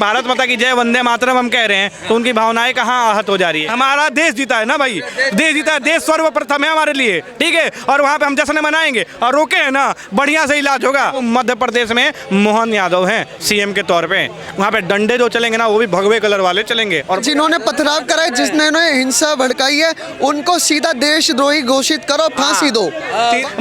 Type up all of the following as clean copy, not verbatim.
भारत माता की जय वंदे मातरम हम कह रहे हैं तो उनकी भावनाएं कहाँ आहत हो जा रही है। हमारा देश जीता है ना भाई, देश जीता है, देश सर्वप्रथम है हमारे लिए, ठीक है। और वहाँ पे हम जश्न मनाएंगे और रोके है ना, बढ़िया से इलाज होगा। मध्य प्रदेश में मोहन यादव हैं सीएम के तौर पे, वहाँ पे डंडे जो चलेंगे ना वो भी भगवे कलर वाले चलेंगे। और जिन्होंने पथराव कराए, जिन्होंने हिंसा भड़काई है, उनको सीधा देशद्रोही घोषित करो, फांसी दो।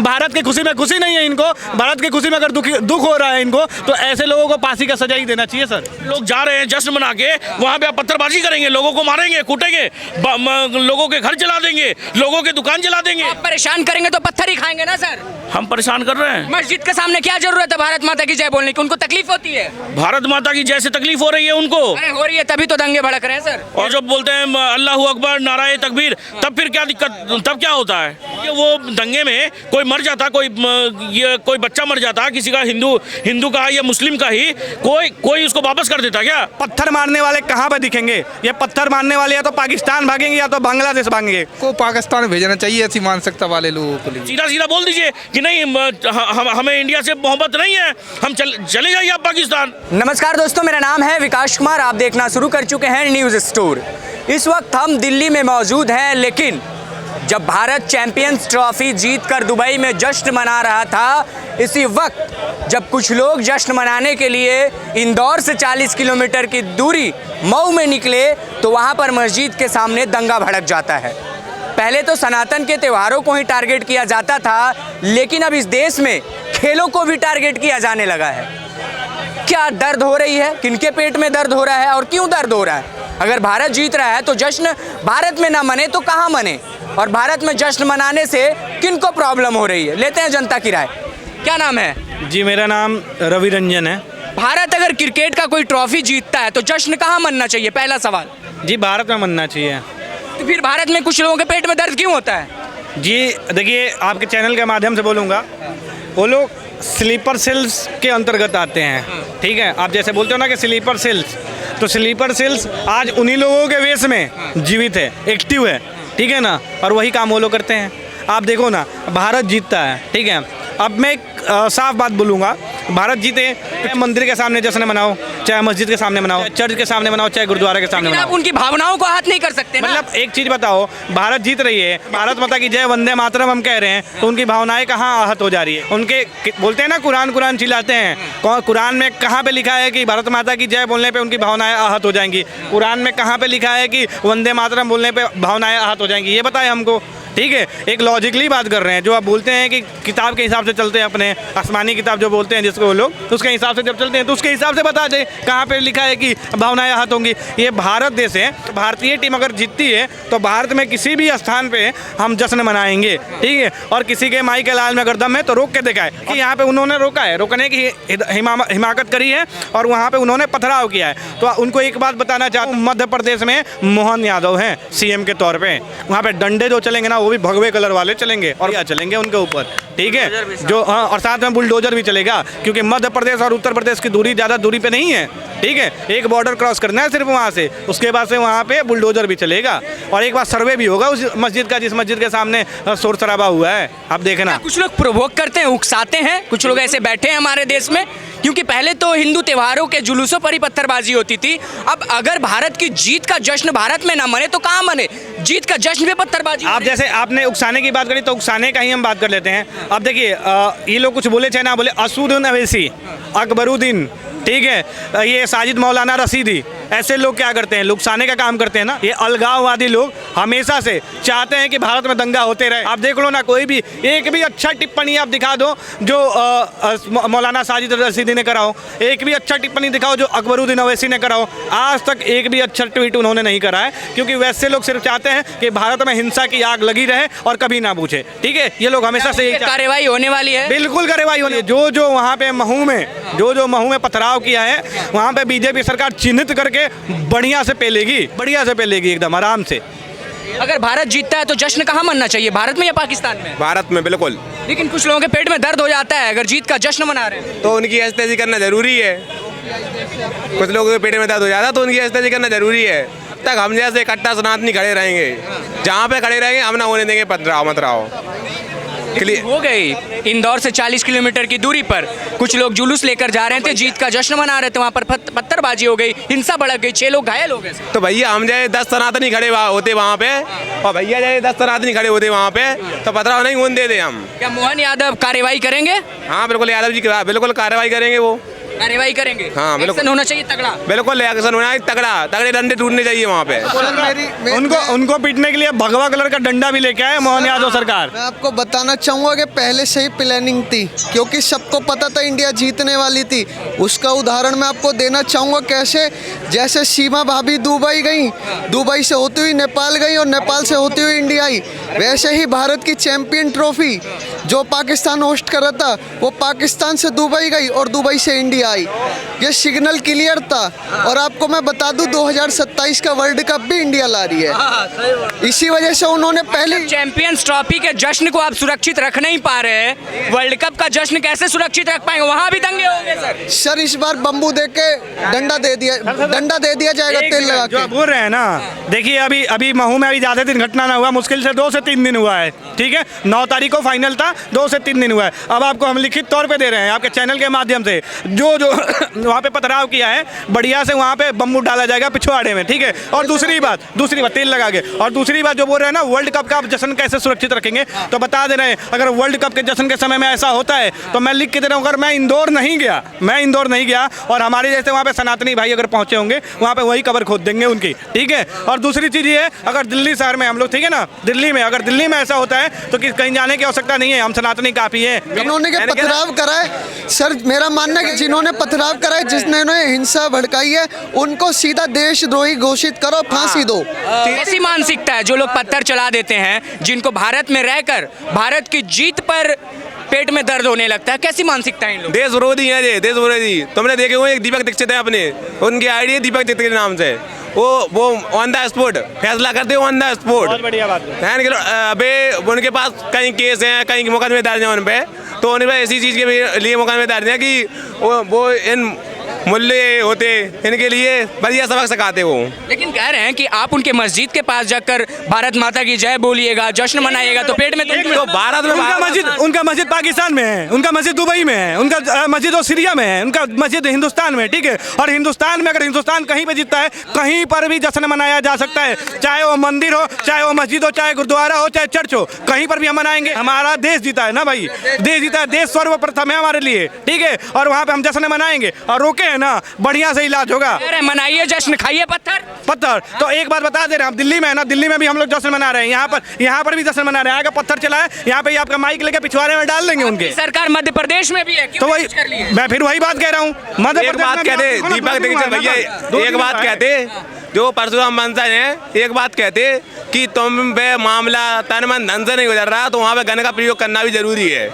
भारत की खुशी में खुशी नहीं है इनको, भारत की खुशी में अगर दुख हो रहा है इनको तो ऐसे लोगों को फांसी का सजा ही देना चाहिए सर। लोग जा रहे हैं जश्न मना के, वहाँ पे आप पत्थरबाजी करेंगे, लोगों को मारेंगे, कूटेंगे, लोगों के घर जला देंगे, लोगों के दुकान जला देंगे। आप परेशान करेंगे तो पत्थर ही खाएंगे ना सर। हम परेशान कर रहे हैं। मस्जिद के सामने क्या जरूरत है भारत माता की जय बोलने की? उनको तकलीफ होती है, भारत माता की जय से तकलीफ हो रही है उनको। अरे हो रही है तभी तो दंगे भड़क रहे हैं सर। और जब बोलते हैं अल्लाह अकबर, नाराए तकबीर, तब फिर क्या दिक्कत, तब क्या होता है? कि वो दंगे में कोई मर जाता, कोई बच्चा मर जाता, किसी का हिंदू का या मुस्लिम का ही, कोई उसको वापस कर देता क्या? पत्थर मारने वाले कहाँ पे दिखेंगे? ये पत्थर मारने वाले या तो पाकिस्तान भागेंगे या तो बांग्लादेश भागेंगे। को पाकिस्तान भेजना चाहिए ऐसी मानसिकता वाले लोगों को लिए। सीधा सीधा बोल दीजिए कि नहीं, हमें इंडिया से मोहब्बत नहीं है, हम चले जाइए आप पाकिस्तान। नमस्कार दोस्तों, मेरा नाम है विकास कुमार, आप देखना शुरू कर चुके हैं न्यूज़ स्टोर। इस वक्त हम दिल्ली में मौजूद हैं, लेकिन जब भारत चैंपियंस ट्रॉफी जीतकर दुबई में जश्न मना रहा था, इसी वक्त जब कुछ लोग जश्न मनाने के लिए इंदौर से 40 किलोमीटर की दूरी मऊ में निकले तो वहाँ पर मस्जिद के सामने दंगा भड़क जाता है। पहले तो सनातन के त्योहारों को ही टारगेट किया जाता था, लेकिन अब इस देश में खेलों को भी टारगेट किया जाने लगा है। क्या दर्द हो रही है? किनके पेट में दर्द हो रहा है और क्यों दर्द हो रहा है? अगर भारत जीत रहा है तो जश्न भारत में ना मने तो कहाँ मने? और भारत में जश्न मनाने से किनको प्रॉब्लम हो रही है? लेते हैं जनता की राय। क्या नाम है जी? मेरा नाम रवि रंजन है। भारत अगर क्रिकेट का कोई ट्रॉफी जीतता है तो जश्न कहाँ मनना चाहिए? पहला सवाल। जी भारत में मनना चाहिए। तो फिर भारत में कुछ लोगों के पेट में दर्द क्यों होता है? जी देखिए, आपके चैनल के माध्यम से बोलूँगा, वो लोग स्लीपर सेल्स के अंतर्गत आते हैं, ठीक है। आप जैसे बोलते हो ना कि स्लीपर सेल्स, तो स्लीपर सेल्स आज उन्हीं लोगों के वेश में जीवित है, एक्टिव है, ठीक है ना। और वही काम वो लोग करते हैं। आप देखो ना, भारत जीतता है, ठीक है। अब मैं एक साफ बात बोलूँगा, भारत जीते, चाहे मंदिर के सामने जश्न मनाओ, चाहे मस्जिद के सामने मनाओ, चर्च के सामने मनाओ, चाहे गुरुद्वारा के सामने मनाओ, आप उनकी भावनाओं को आहत नहीं कर सकते ना। मतलब एक चीज़ बताओ, भारत जीत रही है, भारत माता की जय वंदे मातरम हम कह रहे हैं तो उनकी भावनाएं कहाँ आहत हो जा रही है? उनके बोलते हैं ना कुरान चिल्लाते हैं, कुरान में कहाँ पे लिखा है कि भारत माता की जय बोलने पे उनकी भावनाएं आहत हो जाएंगी? कुरान में कहाँ पे लिखा है कि वंदे मातरम बोलने पे भावनाएं आहत हो जाएंगी? ये बताएं हमको, ठीक है। एक लॉजिकली बात कर रहे हैं, जो आप बोलते हैं कि किताब के हिसाब से चलते हैं, अपने आसमानी किताब जो बोलते हैं जिसको वो लोग, तो उसके हिसाब से जब चलते हैं तो उसके हिसाब से बता दें कहाँ पे लिखा है कि भावनाएं आहत होंगी। ये भारत देश है, भारतीय टीम अगर जीतती है तो भारत में किसी भी स्थान पे हम जश्न मनाएंगे, ठीक है। और किसी के माई के लाल में अगर दम है तो रोक के दिखाए कि यहाँ पे उन्होंने रोका है, रोकने की हिमाकत करी है और वहाँ पे उन्होंने पथराव किया है। तो उनको एक बात बताना चाहता हूँ, मध्य प्रदेश में मोहन यादव हैं सीएम के तौर पर, वहाँ पे डंडे जो चलेंगे ना वो भी भगवे कलर वाले चलेंगे और क्या चलेंगे उनके ऊपर, ठीक है। जो हाँ, और साथ में बुलडोजर भी चलेगा, क्योंकि मध्य प्रदेश और उत्तर प्रदेश की दूरी ज़्यादा दूरी पे नहीं है, ठीक है। एक बॉर्डर क्रॉस करना है सिर्फ वहाँ से, उसके बाद से वहाँ पे बुलडोजर भी चलेगा और एक बार सर्वे भी होगा उस मस्जिद का जिस मस्जिद के सामने शोर शराबा हुआ है। आप देखना, कुछ लोग प्रोवोक करते हैं, उकसाते हैं, कुछ लोग ऐसे बैठे हैं हमारे देश में, क्योंकि पहले तो हिंदू त्योहारों के जुलूसों पर ही पत्थरबाजी होती थी। अब अगर भारत की जीत का जश्न भारत में ना मने तो कहाँ मने? जीत का जश्न पे पत्थरबाजी। आप जैसे आपने उकसाने की बात करी तो उकसाने का ही हम बात कर लेते हैं। अब देखिए, ये लोग कुछ बोले चाहे ना बोले, असुद्दीन अवैसी, अकबरुद्दीन, ठीक है, ये साजिद मौलाना रशीदी, ऐसे लोग क्या करते हैं? उकसाने का काम करते हैं ना। ये अलगाववादी लोग हमेशा से चाहते हैं कि भारत में दंगा होते रहे। आप देख लो ना, कोई भी एक भी अच्छा टिप्पणी आप दिखा दो जो मौलाना साजिद रशीदी ने कराओ, एक भी अच्छा टिप्पणी दिखाओ जो अकबरुद्दीन अवैसी ने कराओ, आज तक एक भी अच्छा ट्वीट उन्होंने नहीं करा है, क्योंकि वैसे लोग सिर्फ चाहते हैं कि भारत में हिंसा की आग लगी रहे और कभी ना पूछे, ठीक है। ये लोग हमेशा से कार्रवाई होने वाली है, बिल्कुल कार्रवाई होनी है। जो वहाँ पे महू में पथराव किया है, वहाँ पे बीजेपी सरकार चिन्हित करके बढ़िया से पेलेगी एकदम आराम से। अगर भारत जीतता है तो जश्न कहाँ मनना चाहिए? भारत में या पाकिस्तान में? भारत में, बिल्कुल। लेकिन कुछ लोगों के पेट में दर्द हो जाता है अगर जीत का जश्न मना रहे हैं तो उनकी एस्तेजी करना जरूरी है। कुछ लोगों के पेट में दर्द हो जाता है तो उनकी एस्तेजी करना जरूरी है। तक हम जैसे इकट्ठा सनातनी खड़े रहेंगे, जहाँ पे खड़े रहेंगे हम ना होने देंगे पथराव। क्लियर हो गई। इंदौर से 40 किलोमीटर की दूरी पर कुछ लोग जुलूस लेकर जा रहे थे, जीत का जश्न मना रहे थे, वहाँ पर पत्थरबाजी हो गई, हिंसा भड़क गई, 6 लोग घायल हो गए। तो भैया हम जाए 10 सनातनी खड़े होते वहाँ पे, और भैया जाए 10 सनातनी खड़े होते वहाँ पे, तो पथराव नहीं होने देते हम। क्या मोहन यादव कार्रवाई करेंगे? हाँ बिल्कुल, यादव जी बिल्कुल कार्रवाई करेंगे, वो कार्रवाई करेंगे। हाँ, बिल्कुल। एक्शन होना चाहिए तगड़ा। बिल्कुल एक्शन होना है तगड़ा, तगड़े डंडे टूटने चाहिए वहाँ पे। उनको पीटने के लिए भगवा कलर का डंडा भी लेके आए मोहन यादव सरकार। मैं आपको बताना चाहूँगा कि पहले से ही प्लानिंग थी, क्योंकि सबको पता था इंडिया जीतने वाली थी। उसका उदाहरण मैं आपको देना चाहूँगा कैसे, जैसे सीमा भाभी दुबई गई, दुबई से होती हुई नेपाल गई और नेपाल से होती हुई इंडिया आई, वैसे ही भारत की चैंपियन ट्रॉफी जो पाकिस्तान होस्ट कर रहा था, वो पाकिस्तान से दुबई गई और दुबई से इंडिया आई। ये सिग्नल क्लियर था। और आपको मैं बता दूं 2027 का वर्ल्ड कप भी इंडिया ला रही है। इसी वजह से उन्होंने पहले चैंपियंस ट्रॉफी के जश्न को आप सुरक्षित रख नहीं पा रहे हैं, वर्ल्ड कप का जश्न कैसे सुरक्षित रख पाएंगे? वहां भी दंगे होंगे सर। सर इस बार बम्बू दे के डंडा दे दिया जाएगा तेल लगा जो के। आप बोल रहे हैं ना, देखिए अभी महू में अभी ज़्यादा दिन घटना ना हुआ, मुश्किल से 2 से 3 दिन हुआ है, ठीक है। 9 तारीख को फाइनल था, 2 से 3 दिन हुआ है। अब आपको हम लिखित तौर पे दे रहे हैं आपके चैनल के माध्यम से, जो वहाँ पे पथराव किया है, बढ़िया से वहाँ पे बम्बू डाला जाएगा पिछवाड़े में, ठीक है। और दूसरी बात तेल लगा के, और दूसरी बात जो बोल रहे हैं ना वर्ल्ड कप का आप जश्न कैसे सुरक्षित रखेंगे, तो बता दे रहे हैं अगर वर्ल्ड कप के जश्न के समय में ऐसा होता है तो मैं लिख के दे रहा हूँ, अगर मैं इंदौर नहीं गया और हमारे जैसे वहाँ पे सनातनी भाई अगर पहुँचे होंगे, वहाँ पे वही कबर खोद देंगे उनकी, ठीक है। और दूसरी चीज़ ये है, अगर दिल्ली शहर में हम लोग, ठीक है ना, अगर दिल्ली में ऐसा होता है तो कहीं जाने की आवश्यकता नहीं है, हम सनातनी काफ़ी है। जिन्होंने के पथराव कराए, सर मेरा मानना है कि जिन्होंने पथराव कराए, जिसने हिंसा भड़काई है, उनको सीधा देशद्रोही घोषित करो, फांसी दो। कैसी मानसिकता है जो लोग पत्थर चला देते हैं, जिनको भारत में रहकर भारत की जीत पर पेट में दर्द होने लगता है? कैसी मानसिकता है इन लोग? देश विरोधी है ये, देश विरोधी। तुमने देखे हुए एक दीपक दीक्षित है अपने, उनकी आईडी है दीपक दीक्षित के नाम से, वो ऑन द स्पॉट फैसला करते हैं, ऑन द स्पॉट। बहुत बढ़िया बात है। अबे उनके पास कई केस हैं, कई मुकदमे दर्ज हैं उन पे, तो उन पर ऐसी चीज़ के लिए मुकदमे दर्ज हैं कि वो इन मूल्य होते, इनके लिए बढ़िया सबक सिखाते वो। लेकिन कह रहे हैं कि आप उनके मस्जिद के पास जाकर भारत माता की जय बोलिएगा, जश्न मनाइएगा, तो पेट में तो भारत में उनका मस्जिद पाकिस्तान में है, उनका मस्जिद दुबई में है, उनका मस्जिद सीरिया में है, उनका मस्जिद हिंदुस्तान में, ठीक है। और हिंदुस्तान में अगर हिंदुस्तान कहीं पे जीतता है, कहीं पर भी जश्न मनाया जा सकता है, चाहे वो मंदिर हो, चाहे वो मस्जिद हो, चाहे गुरुद्वारा हो, चाहे चर्च हो, कहीं पर भी हम मनाएंगे। हमारा देश जीता है ना भाई, देश जीता है, देश सर्वप्रथम है हमारे लिए, ठीक है। और वहाँ पे हम जश्न मनाएंगे और रोके है ना, बढ़िया से इलाज होगा। मनाइए जश्न, खाइए पत्थर। तो एक बात बता दे रहे हैं, हम दिल्ली में है ना, दिल्ली में भी हम लोग जश्न मना रहे हैं, यहाँ पर भी जश्न मना रहे हैं। आगे पत्थर चला है, यहाँ पे आपका माइक लेके पिछवाड़े में डाल देंगे उनके। सरकार मध्य प्रदेश में भी है, तो वही मैं फिर वही बात कह रहा हूँ। एक बात कहते दीपक दीक्षित भैया, एक बात कहते जो परशुराम वंशज हैं, एक बात कहते कि तुम पे मामला तन मन धन से नहीं गुजर रहा, तो वहाँ पे गन का प्रयोग करना भी जरूरी है।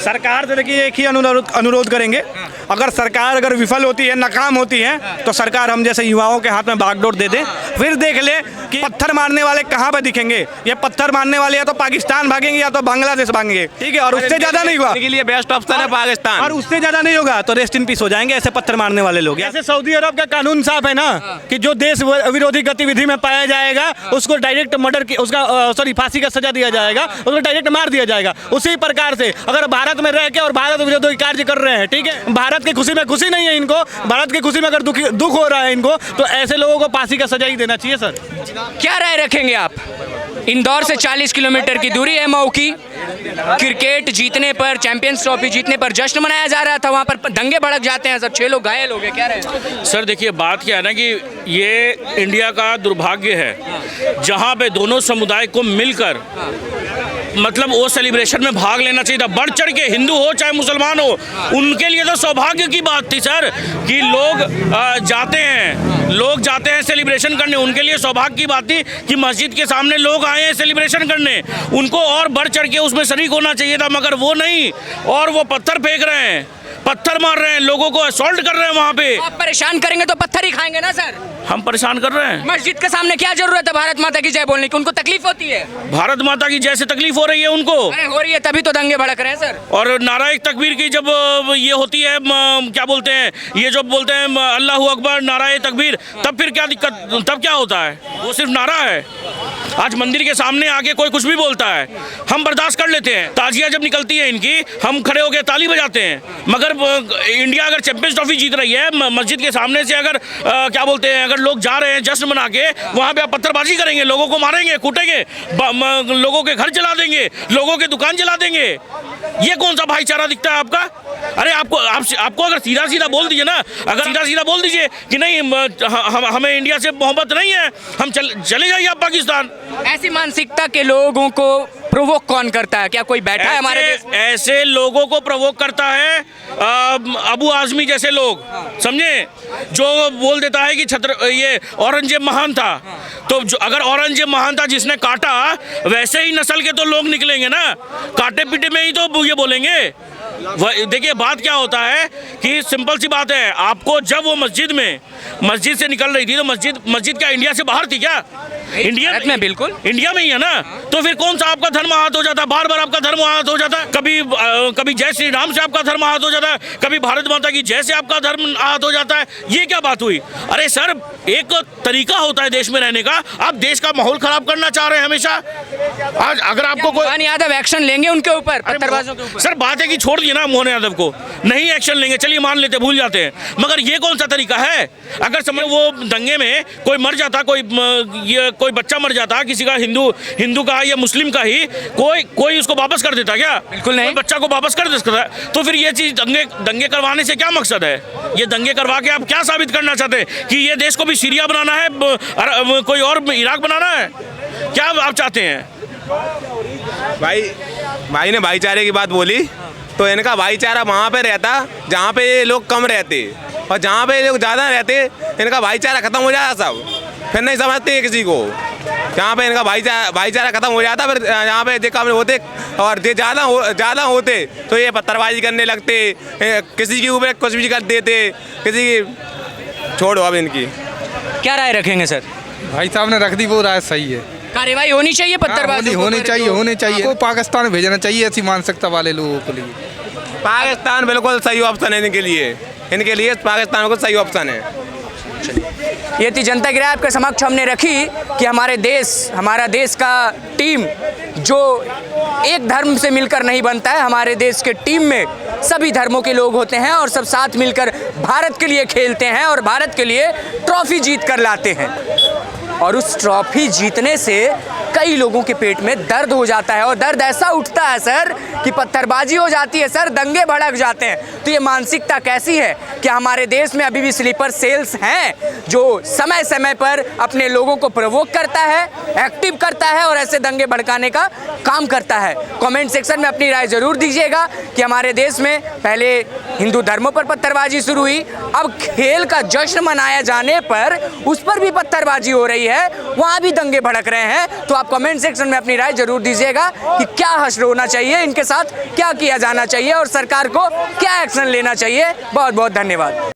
सरकार से देखिए एक ही अनुरोध करेंगे, अगर सरकार अगर विफल होती है, नाकाम होती है, तो सरकार हम जैसे युवाओं के हाथ में बागडोर दे दे, फिर देख ले कि पत्थर मारने वाले कहाँ पे दिखेंगे। ये पत्थर मारने वाले या तो पाकिस्तान भागेंगे या तो बांग्लादेश भागेंगे, ठीक है। और उससे ज्यादा नहीं हुआ, इनके लिए बेस्ट ऑप्शन है पाकिस्तान। और उससे ज्यादा नहीं होगा तो रेस्ट इन पीस हो जाएंगे ऐसे पत्थर मारने वाले लोग। ऐसे सऊदी अरब का कानून साफ है ना कि जो देश विरोधी गतिविधि में पाया जाएगा उसको डायरेक्ट मर्डर की, उसका फांसी का सजा दिया जाएगा, उसको डायरेक्ट मार दिया जाएगा। उसी प्रकार से अगर भारत में रह के और भारत विरोधी कार्य कर रहे हैं, ठीक है, भारत की खुशी में खुशी नहीं है इनको, भारत की खुशी में अगर दुख हो रहा है इनको, तो ऐसे लोगों को फांसी का सजा ही देना चाहिए सर। क्या राय रखेंगे आप? इंदौर से 40 किलोमीटर की दूरी है मऊ की। क्रिकेट जीतने पर, चैंपियंस ट्रॉफी जीतने पर जश्न मनाया जा रहा था, वहाँ पर दंगे भड़क जाते हैं सर, 6 लोग घायल हो गए, क्या रहे? सर देखिए बात क्या है ना कि ये इंडिया का दुर्भाग्य है, जहाँ पे दोनों समुदाय को मिलकर मतलब वो सेलिब्रेशन में भाग लेना चाहिए था, बढ़ चढ़ के, हिंदू हो चाहे मुसलमान हो, उनके लिए तो सौभाग्य की बात थी सर कि लोग जाते हैं सेलिब्रेशन करने, उनके लिए सौभाग्य की बात थी कि मस्जिद के सामने लोग आए हैं सेलिब्रेशन करने, उनको और बढ़ चढ़ के उसमें शरीक होना चाहिए था, मगर वो नहीं, और वो पत्थर फेंक रहे हैं, पत्थर मार रहे हैं, लोगों को असॉल्ट कर रहे हैं वहाँ पे। आप परेशान करेंगे तो पत्थर ही खाएंगे ना सर। हम परेशान कर रहे हैं। मस्जिद के सामने क्या जरूरत है भारत माता की जय बोलने की? उनको तकलीफ होती है, भारत माता की जैसे तकलीफ हो रही है उनको। अरे हो रही है तभी तो दंगे भड़क रहे हैं सर। और नाराए तकबीर की जब ये होती है, क्या बोलते हैं, ये जो बोलते हैं अल्लाह अकबर, नाराए तकबीर, तब फिर क्या दिक्कत, तब क्या होता है? वो सिर्फ नारा है। आज मंदिर के सामने आके कोई कुछ भी बोलता है, हम बर्दाश्त कर लेते हैं। ताजिया जब निकलती है इनकी, हम खड़े होकर ताली बजाते हैं। मगर इंडिया अगर चैंपियंस ट्रॉफी जीत रही है, मस्जिद के सामने से अगर क्या बोलते हैं, अगर लोग जा रहे हैं जश्न मना के, वहाँ पे आप पत्थरबाजी करेंगे, लोगों को मारेंगे, कूटेंगे, लोगों के घर जला देंगे, लोगों के दुकान जला देंगे। ये कौन सा भाईचारा दिखता है आपका? अरे आपको अगर सीधा सीधा बोल दीजिए ना, अगर सीधा सीधा बोल दीजिए कि नहीं हमें इंडिया से मोहब्बत नहीं है, हम चले जाइए आप पाकिस्तान। ऐसी मानसिकता के लोगों को प्रोवोक कौन करता है? क्या कोई बैठा है हमारे देश में? ऐसे लोगों को प्रोवोक करता है अबू आजमी जैसे लोग, समझे, जो बोल देता है कि ये औरंगजेब महान था। तो अगर औरंगजेब महान था जिसने काटा, वैसे ही नस्ल के तो लोग निकलेंगे ना, काटे पीटे में ही तो ये बोलेंगे। देखिए बात क्या होता है कि सिंपल सी बात है, आपको जब वो मस्जिद से निकल रही थी तो मस्जिद क्या इंडिया से बाहर थी क्या? इंडिया में, बिल्कुल इंडिया में ही है ना। तो फिर कौन सा आपका धर्म आहत हो जाता है? बार बार आपका धर्म आहत हो जाता है। कभी जय श्री राम से आपका धर्म आहत हो जाता है, कभी भारत माता की जय से आपका धर्म आहत हो जाता है। ये क्या बात हुई? अरे सर, एक तरीका होता है देश में रहने का। आप देश का माहौल खराब करना चाह रहे हैं हमेशा। आज अगर आपको मोहन यादव एक्शन लेंगे उनके ऊपर, पत्थरबाजों के ऊपर? सर बात है कि छोड़ दिए ना मोहन यादव को, नहीं एक्शन लेंगे, चलिए मान लेते, भूल जाते हैं, मगर ये कौन सा तरीका है? अगर समझ वो दंगे में कोई मर जाता, कोई बच्चा मर जाता, किसी का हिंदू का या मुस्लिम का ही, कोई उसको वापस कर देता क्या? बिल्कुल नहीं। बच्चा को वापस कर देता है। तो फिर ये चीज दंगे करवाने से क्या मकसद है? ये दंगे करवा के आप क्या साबित करना चाहते हैं कि ये देश को भी सीरिया बनाना है, कोई और इराक बनाना है? क्या आप चाहते हैं? भाई ने भाईचारे की बात बोली, तो इनका भाईचारा वहाँ पे रहता जहाँ पे ये लोग कम रहते, और जहाँ पे लोग ज़्यादा रहते इनका भाईचारा खत्म हो जाता सब। फिर नहीं समझते किसी को, जहाँ पे इनका भाईचारा खत्म हो जाता, फिर यहाँ पे कम होते और ज़्यादा होते तो ये पत्थरबाजी करने लगते, किसी के ऊपर कुछ भी कर देते, किसी की छोड़ो। अब इनकी क्या राय रखेंगे सर? भाई साहब ने रख दी, वो राय सही है। कार्रवाई होनी चाहिए पत्थरबाजी होनी चाहिए को पाकिस्तान भेजना चाहिए ऐसी मानसिकता वाले लोगों के लिए। पाकिस्तान बिल्कुल सही ऑप्शन है इनके लिए पाकिस्तान को सही ऑप्शन है। ये थी जनता की राय आपके समक्ष हमने रखी कि हमारा देश का टीम जो एक धर्म से मिलकर नहीं बनता है। हमारे देश के टीम में सभी धर्मों के लोग होते हैं और सब साथ मिलकर भारत के लिए खेलते हैं और भारत के लिए ट्रॉफी जीत कर लाते हैं। और उस ट्रॉफी जीतने से कई लोगों के पेट में दर्द हो जाता है और दर्द ऐसा उठता है सर कि पत्थरबाजी हो जाती है सर, दंगे भड़क जाते हैं। तो ये मानसिकता कैसी है कि हमारे देश में अभी भी स्लीपर सेल्स हैं जो समय समय पर अपने लोगों को प्रोवोक करता है, एक्टिव करता है और ऐसे दंगे भड़काने का काम करता है। कमेंट सेक्शन में अपनी राय जरूर दीजिएगा कि हमारे देश में पहले हिंदू धर्मों पर पत्थरबाजी शुरू हुई, अब खेल का जश्न मनाया जाने पर उस पर भी पत्थरबाजी हो रही है, वहाँ भी दंगे भड़क रहे हैं। तो आप कमेंट सेक्शन में अपनी राय जरूर दीजिएगा कि क्या हश्र होना चाहिए, इनके साथ क्या किया जाना चाहिए और सरकार को क्या एक्शन लेना चाहिए। बहुत बहुत धन्यवाद।